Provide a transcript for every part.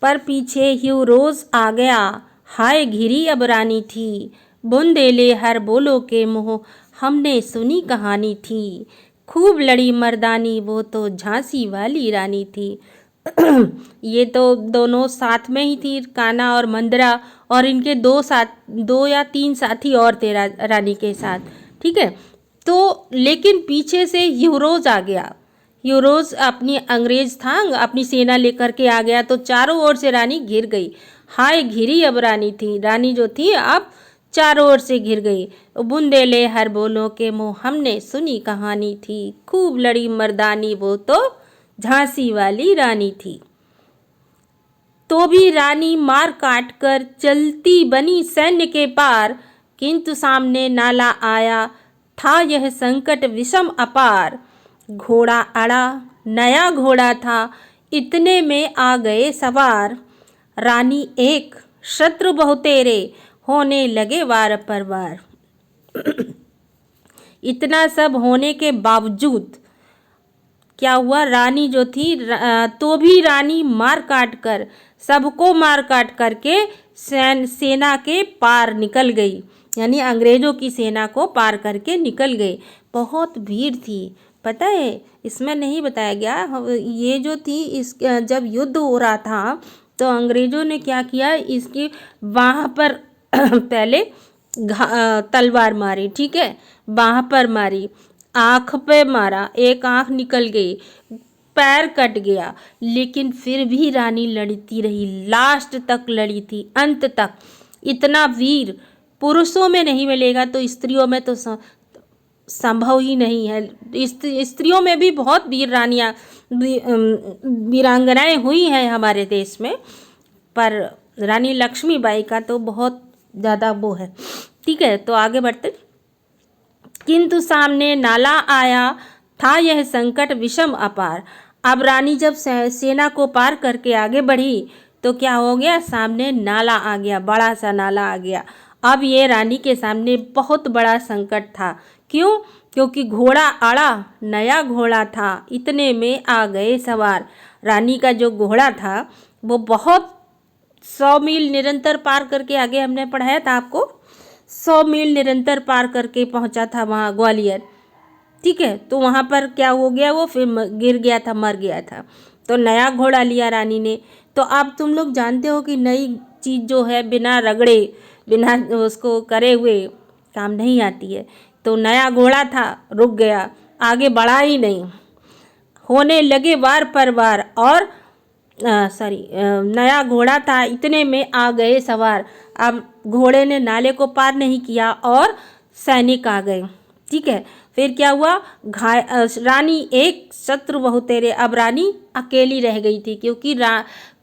पर पीछे ह्यूरोज आ गया, हाय घिरी अब रानी थी, बुंदेले हर बोलो के मुँह हमने सुनी कहानी थी, खूब लड़ी मर्दानी वो तो झांसी वाली रानी थी। ये तो दोनों साथ में ही थी, कान्हा और मंदरा, और इनके दो या तीन साथी और थे रानी के साथ, ठीक है। तो लेकिन पीछे से ह्यूरोज आ गया, ह्यूरोज अपनी अंग्रेज था, अपनी सेना लेकर के आ गया, तो चारों ओर से रानी घिर गई। हाय घिरी अब रानी थी, रानी जो थी अब चारों ओर से घिर गई। बुंदेले हर बोलो के मुँह हमने सुनी कहानी थी, खूब लड़ी मर्दानी वो तो झांसी वाली रानी थी। तो भी रानी मार काट कर चलती बनी सैन्य के पार, किंतु सामने नाला आया था यह संकट विषम अपार। घोड़ा अड़ा, नया घोड़ा था, इतने में आ गए सवार, रानी एक शत्रु बहुतेरे, होने लगे वार पर वार। इतना सब होने के बावजूद क्या हुआ, रानी जो थी तो भी रानी मार काट कर, सबको मार काट करके सेना के पार निकल गई, यानी अंग्रेजों की सेना को पार करके निकल गई। बहुत भीड़ थी, पता है, इसमें नहीं बताया गया। ये जो थी इस जब युद्ध हो रहा था तो अंग्रेजों ने क्या किया, इसकी वहाँ पर पहले तलवार मारी, ठीक है, बाह पर मारी, आँख पे मारा, एक आँख निकल गई, पैर कट गया, लेकिन फिर भी रानी लड़ती रही, लास्ट तक लड़ी थी, अंत तक। इतना वीर पुरुषों में नहीं मिलेगा तो स्त्रियों में तो संभव ही नहीं है। स्त्रियों में भी बहुत वीर रानियाँ वीरांगनाएं हुई हैं हमारे देश में, पर रानी लक्ष्मीबाई का तो बहुत ज़्यादा वो है, ठीक है। तो आगे बढ़ते, किंतु सामने नाला आया था यह संकट विषम अपार। अब रानी जब सेना को पार करके आगे बढ़ी तो क्या हो गया, सामने नाला आ गया, बड़ा सा नाला आ गया। अब ये रानी के सामने बहुत बड़ा संकट था। क्यों? क्योंकि घोड़ा अड़ा, नया घोड़ा था, इतने में आ गए सवार। रानी का जो घोड़ा था वो बहुत 100 मील निरंतर पार करके, आगे हमने पढ़ाया था आपको, 100 मील निरंतर पार करके पहुंचा था वहाँ ग्वालियर, ठीक है। तो वहाँ पर क्या हो गया, वो फिर गिर गया था, मर गया था। तो नया घोड़ा लिया रानी ने। तो अब तुम लोग जानते हो कि नई चीज़ जो है बिना रगड़े, बिना उसको करे हुए काम नहीं आती है। तो नया घोड़ा था, रुक गया, आगे बढ़ा ही नहीं, होने लगे वार पर वार, और नया घोड़ा था, इतने में आ गए सवार। अब घोड़े ने नाले को पार नहीं किया और सैनिक आ गए, ठीक है। फिर क्या हुआ, रानी एक शत्रु बहुतेरे, अब रानी अकेली रह गई थी, क्योंकि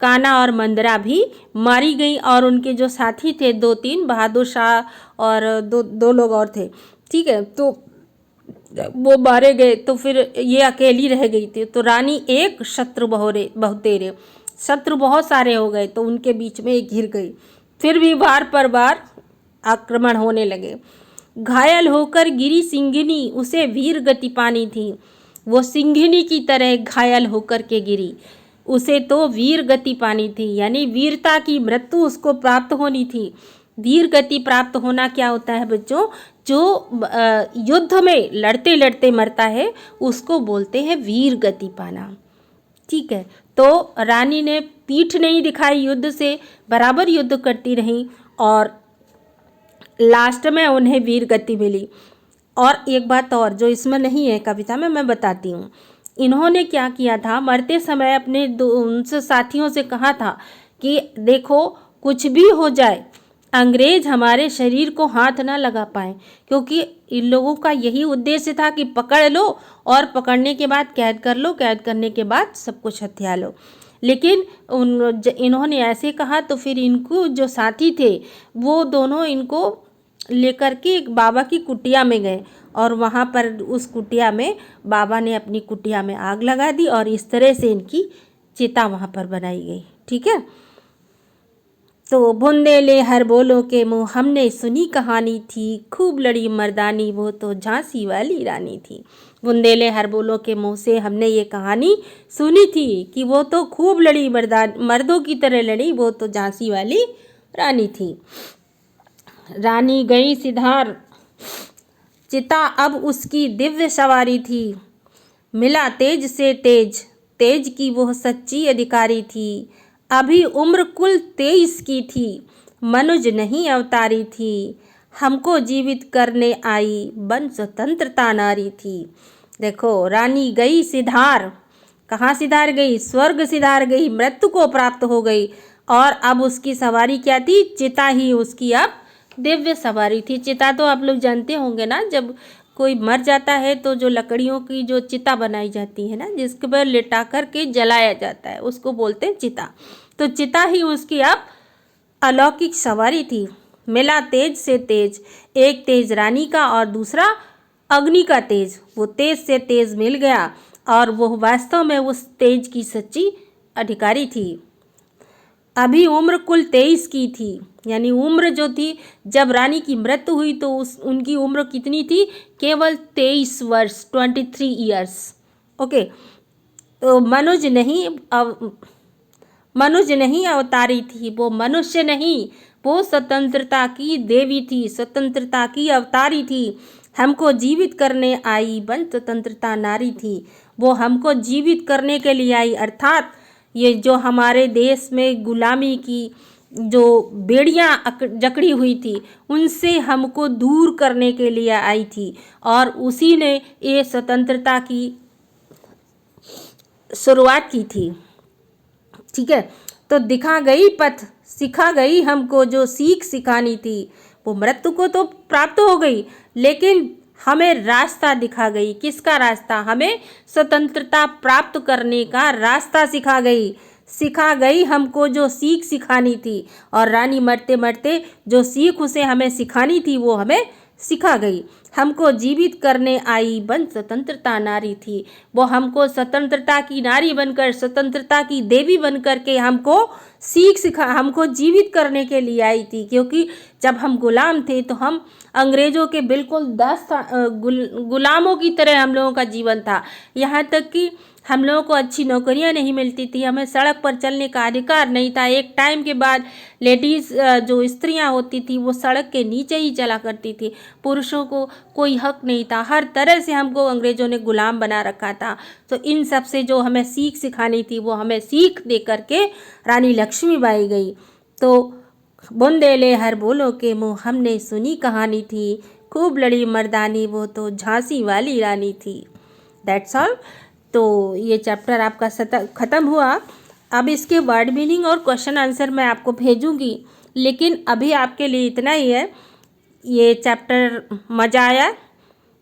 कान्हा और मंदरा भी मारी गई, और उनके जो साथी थे 2-3, बहादुर शाह और दो लोग और थे, ठीक है, तो वो मारे गए। तो फिर ये अकेली रह गई थी। तो रानी एक शत्रु बहुतेरे, शत्रु बहुत सारे हो गए, तो उनके बीच में एक घिर गई। फिर भी वार पर वार आक्रमण होने लगे। घायल होकर गिरी सिंघिनी, उसे वीर गति पानी थी। वो सिंघिनी की तरह घायल होकर के गिरी, उसे तो वीर गति पानी थी, यानी वीरता की मृत्यु उसको प्राप्त होनी थी। वीर गति प्राप्त होना क्या होता है बच्चों, जो युद्ध में लड़ते लड़ते मरता है उसको बोलते हैं वीर गति पाना, ठीक है। तो रानी ने पीठ नहीं दिखाई, युद्ध से बराबर युद्ध करती रही, और लास्ट में उन्हें वीर गति मिली। और एक बात और जो इसमें नहीं है कविता में, मैं बताती हूँ। इन्होंने क्या किया था, मरते समय अपने उनसे साथियों से कहा था कि देखो कुछ भी हो जाए, अंग्रेज हमारे शरीर को हाथ ना लगा पाए, क्योंकि इन लोगों का यही उद्देश्य था कि पकड़ लो और पकड़ने के बाद कैद कर लो, कैद करने के बाद सब कुछ हथिया लो। लेकिन इन्होंने ऐसे कहा, तो फिर इनको जो साथी थे वो दोनों इनको लेकर के एक बाबा की कुटिया में गए, और वहाँ पर उस कुटिया में बाबा ने अपनी कुटिया में आग लगा दी, और इस तरह से इनकी चिता वहाँ पर बनाई गई, ठीक है। तो बुंदेले हर बोलों के मुँह हमने सुनी कहानी थी, खूब लड़ी मर्दानी वो तो झांसी वाली रानी थी। बुंदेले हर बोलों के मुँह से हमने ये कहानी सुनी थी कि वो तो खूब लड़ी मर्दों की तरह लड़ी, वो तो झांसी वाली रानी थी। रानी गई सिधार चिता अब उसकी दिव्य सवारी थी, मिला तेज से तेज, तेज की वो सच्ची अधिकारी थी। अभी उम्र कुल 23 की थी, मनुज नहीं अवतारी थी, हमको जीवित करने आई बन स्वतंत्रता नारी थी। देखो, रानी गई सिधार, कहाँ सिधार गई? स्वर्ग सिधार गई, मृत्यु को प्राप्त हो गई। और अब उसकी सवारी क्या थी? चिता ही उसकी अब दिव्य सवारी थी। चिता तो आप लोग जानते होंगे ना, जब कोई मर जाता है तो जो लकड़ियों की जो चिता बनाई जाती है ना, जिसके पर लिटा कर के जलाया जाता है, उसको बोलते हैं चिता। तो चिता ही उसकी अब अलौकिक सवारी थी। मिला तेज से तेज, एक तेज रानी का और दूसरा अग्नि का तेज। वो तेज से तेज मिल गया और वो वास्तव में उस तेज की सच्ची अधिकारी थी। अभी उम्र कुल 23 की थी, यानी उम्र जो थी, जब रानी की मृत्यु हुई तो उनकी उम्र कितनी थी? केवल 23 वर्ष, 23 ईयर्स। ओके, तो मनुज नहीं अवतारी थी, वो मनुष्य नहीं, वो स्वतंत्रता की देवी थी, स्वतंत्रता की अवतारी थी। हमको जीवित करने आई बन स्वतंत्रता नारी थी। वो हमको जीवित करने के लिए आई, अर्थात ये जो हमारे देश में गुलामी की जो बेड़ियाँ जकड़ी हुई थी, उनसे हमको दूर करने के लिए आई थी। और उसी ने ये स्वतंत्रता की शुरुआत की थी। ठीक है, तो दिखा गई पथ, सिखा गई हमको जो सीख सिखानी थी। वो मृत्यु को तो प्राप्त हो गई, लेकिन हमें रास्ता दिखा गई। किसका रास्ता? हमें स्वतंत्रता प्राप्त करने का रास्ता सिखा गई हमको जो सीख सिखानी थी। और रानी मरते मरते जो सीख उसे हमें सिखानी थी वो हमें सिखा गई। हमको जीवित करने आई बन स्वतंत्रता नारी थी। वो हमको स्वतंत्रता की नारी बनकर, स्वतंत्रता की देवी बनकर के हमको जीवित करने के लिए आई थी। क्योंकि जब हम गुलाम थे तो हम अंग्रेज़ों के बिल्कुल गुलामों की तरह हम लोगों का जीवन था। यहाँ तक कि हम लोगों को अच्छी नौकरियां नहीं मिलती थी, हमें सड़क पर चलने का अधिकार नहीं था। एक टाइम के बाद लेडीज़ जो स्त्रियां होती थी वो सड़क के नीचे ही चला करती थी, पुरुषों को कोई हक नहीं था। हर तरह से हमको अंग्रेज़ों ने गुलाम बना रखा था। तो इन सब से जो हमें सीख सिखानी थी वो हमें सीख दे करके रानी लक्ष्मीबाई गई। तो बुंदेले हर बोलों के मुँह हमने सुनी कहानी थी, खूब लड़ी मर्दानी वो तो झांसी वाली रानी थी। That's all. तो ये चैप्टर आपका ख़त्म हुआ। अब इसके वर्ड मीनिंग और क्वेश्चन आंसर मैं आपको भेजूंगी, लेकिन अभी आपके लिए इतना ही है। ये चैप्टर मज़ा आया?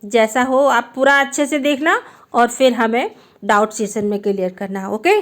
जैसा हो आप पूरा अच्छे से देखना और फिर हमें डाउट सेशन में क्लियर करना। ओके।